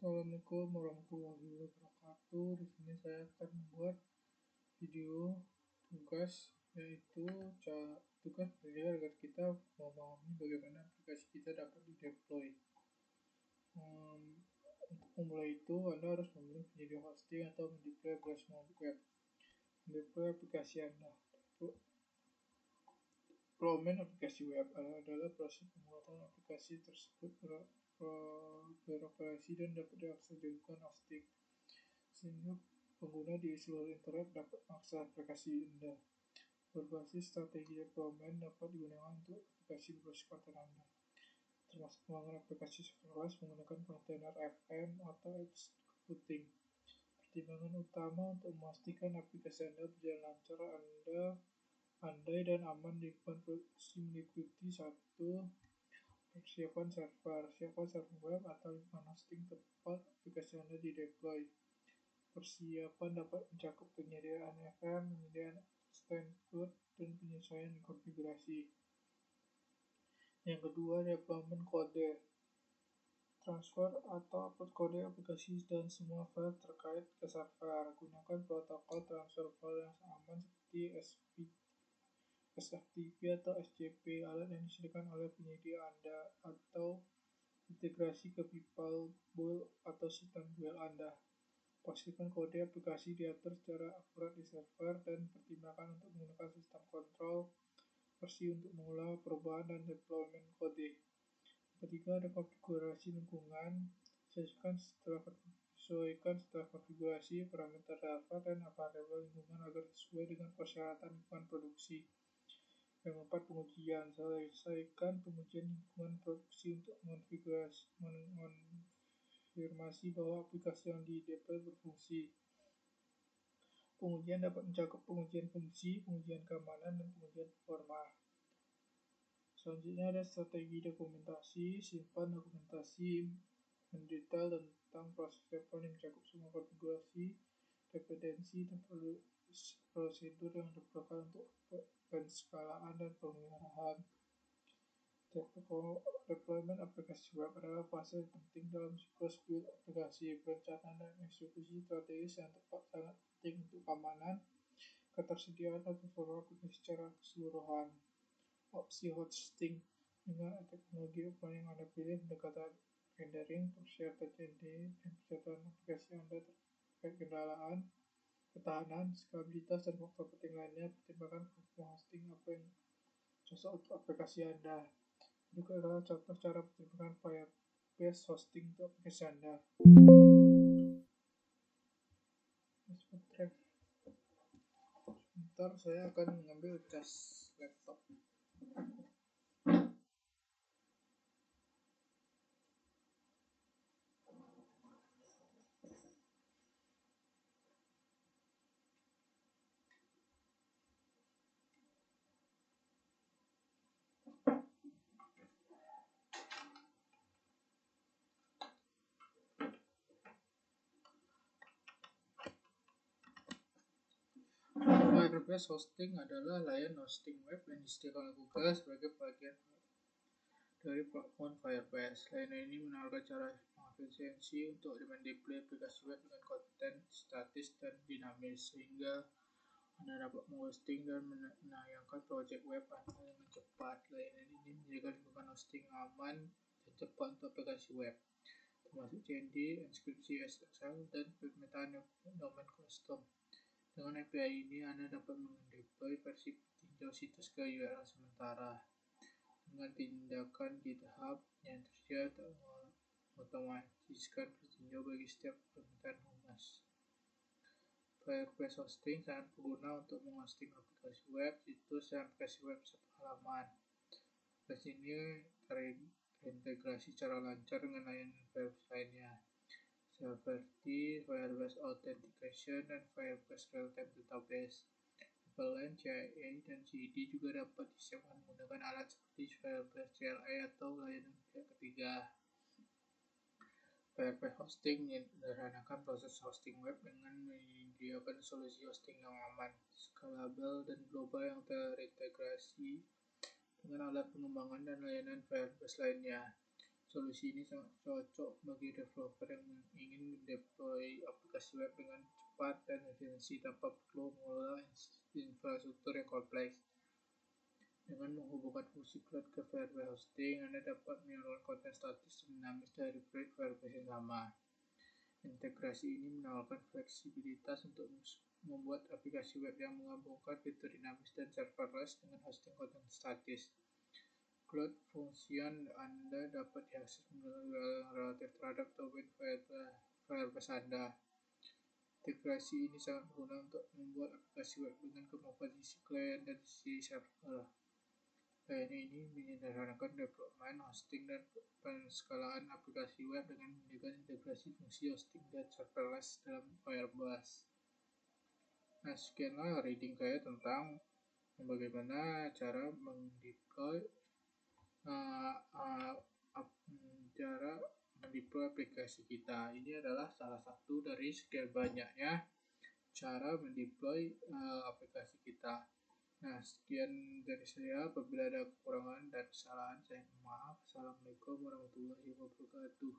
Assalamualaikum warahmatullahi wabarakatuh. Di sini saya akan membuat video tugas, yaitu tugas belajar agar kita memahami bagaimana aplikasi kita dapat dideploy. Untuk memulai itu, Anda harus memilih penyedia hosting atau mendeploy aplikasi web. Mendeploy aplikasi Anda. Deployment aplikasi web adalah proses pembuatan aplikasi tersebut beroperasi dan dapat diakses di lingkungan hosting, sehingga pengguna di seluruh internet dapat mengakses aplikasi Anda. Berbasis strategi deployment dapat digunakan untuk aplikasi berbasis konten Anda, termasuk pembangunan aplikasi serverless menggunakan kontainer FM atau edge computing. Pertimbangan utama untuk memastikan aplikasi Anda berjalan lancar andai dan aman di lingkungan produksi meliputi 1. Persiapan server. Siapkan server web atau lingkungan hosting tempat aplikasi Anda dideploy. Persiapan dapat mencakup penyediaan FM, penyediaan standard, dan penyesuaian konfigurasi. Yang kedua, deployment kode. Transfer atau upload kode aplikasi dan semua file terkait ke server. Gunakan protokol transfer file yang aman seperti SFTP atau SCP. Alat yang disediakan oleh penyedia Anda atau integrasi ke People atau sistem dual Anda. Pastikan kode aplikasi diatur secara akurat di server dan pertimbangkan untuk menggunakan sistem kontrol versi untuk mengulang perubahan dan deployment kode. Ketiga, ada konfigurasi lingkungan. Sesuaikan setelah konfigurasi parameter server dan variabel lingkungan agar sesuai dengan persyaratan lingkungan produksi. Yang keempat, pengujian. Selesaikan pengujian lingkungan produksi untuk mengonfirmasi bahwa aplikasi yang dideploy berfungsi. Pengujian dapat mencakup pengujian fungsi, pengujian keamanan, dan pengujian performa. Selanjutnya ada strategi dokumentasi. Simpan dokumentasi mendetail tentang proses deploy yang mencakup semua konfigurasi, dependensi, dan prosedur yang diperlukan untuk penskalaan dan pemeliharaan. Deployment aplikasi web adalah fase penting dalam siklus build aplikasi. Perencanaan dan eksekusi strategis yang tepat sangat penting untuk keamanan, ketersediaan, dan performa aplikasi secara keseluruhan. Opsi hosting. Dengan teknologi apa yang Anda pilih, pendekatan rendering, persyaratan CND, dan persyaratan aplikasi Anda terkait kendaraan, ketahanan, skalabilitas, dan faktor penting lainnya, pertimbangkan performa hosting apa yang cocok untuk aplikasi Anda. Juga adalah contoh cara pertimbangan Firebase hosting untuk aplikasi Anda. Sebentar, saya akan mengambil cas laptop. Firebase hosting adalah layanan hosting web yang disediakan oleh Google sebagai bagian dari platform Firebase. Layanan ini menawarkan cara efisiensi untuk mendeploy aplikasi web dengan konten statis dan dinamis, sehingga Anda dapat menghosting dan menayangkan proyek web Anda dengan cepat. Layanan ini menyediakan lingkungan hosting aman dan cepat untuk aplikasi web, termasuk CND, inskripsi SSL, dan pemetaan domain custom. Dengan API ini, Anda dapat mendeploy versi tinjau situs ke URL sementara. Dengan tindakan GitHub yang tersedia untuk mengotomatiskan tinjau bagi setiap permintaan humas. Firebase hosting sangat berguna untuk menghosting aplikasi web, situs, dan aplikasi web halaman. Aplikasi ini terintegrasi secara lancar dengan layanan Firebase lainnya, seperti Firebase Authentication dan Firebase Real-Time Database. Applet, CIA, dan CD juga dapat disiapkan menggunakan alat seperti Firebase CLI atau layanan pihak ketiga. Firebase hosting menyederhanakan proses hosting web dengan menyediakan solusi hosting yang aman, skalabel, dan global yang terintegrasi dengan alat pengembangan dan layanan Firebase lainnya. Solusi ini sangat cocok bagi developer yang aplikasi web dengan cepat dan efisiensi tanpa perlu mengelola infrastruktur yang kompleks. Dengan menghubungkan fungsi cloud ke Firebase Hosting, Anda dapat menyalurkan konten statis dan dinamis dari proyek Firebase yang sama. Integrasi ini menawarkan fleksibilitas untuk membuat aplikasi web yang menggabungkan fitur dinamis dan serverless dengan hosting konten statis. Cloud Function Anda dapat diakses melalui relatif terhadap domain Firebase Anda. Integrasi ini sangat berguna untuk membuat aplikasi web dengan kemampuan sisi klien dan sisi server. Layanan ini menyederhanakan development, hosting, dan penskalaan aplikasi web dengan menjaga integrasi fungsi hosting dan serverless dalam Firebase. Nah, sekianlah reading saya tentang bagaimana cara mendeploy aplikasi kita. Ini adalah salah satu dari sekian banyaknya cara mendeploy aplikasi kita. Nah, sekian dari saya. Apabila ada kekurangan dan kesalahan, saya mohon maaf. Assalamualaikum warahmatullahi wabarakatuh.